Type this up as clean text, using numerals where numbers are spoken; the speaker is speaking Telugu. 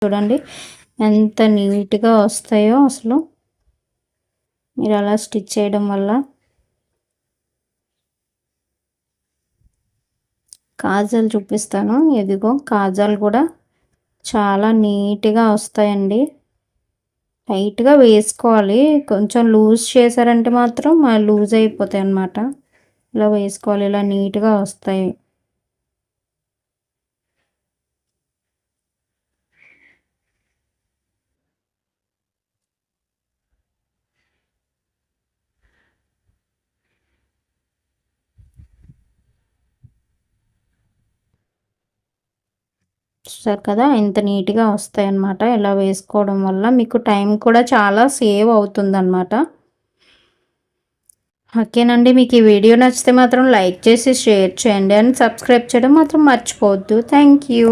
చూడండి ఎంత నీట్గా వస్తాయో అసలు మీరు అలా స్టిచ్ చేయడం వల్ల. కాజల్ చూపిస్తాను. ఇదిగో కాజల్ కూడా చాలా నీట్గా వస్తాయండి. టైట్గా వేసుకోవాలి, కొంచెం లూజ్ చేశారంటే మాత్రం లూజ్ అయిపోతాయి అన్నమాట. ఇలా వేసుకోవాలి, ఇలా నీట్గా వస్తాయి. చూసారు కదా ఇంత నీట్గా వస్తాయి అన్నమాట. ఇలా వేసుకోవడం వల్ల మీకు టైం కూడా చాలా సేవ్ అవుతుందన్నమాట. ఓకేనండి, మీకు ఈ వీడియో నచ్చితే మాత్రం లైక్ చేసి షేర్ చేయండి అండ్ సబ్స్క్రైబ్ చేయడం మాత్రం మర్చిపోవద్దు. Thank you.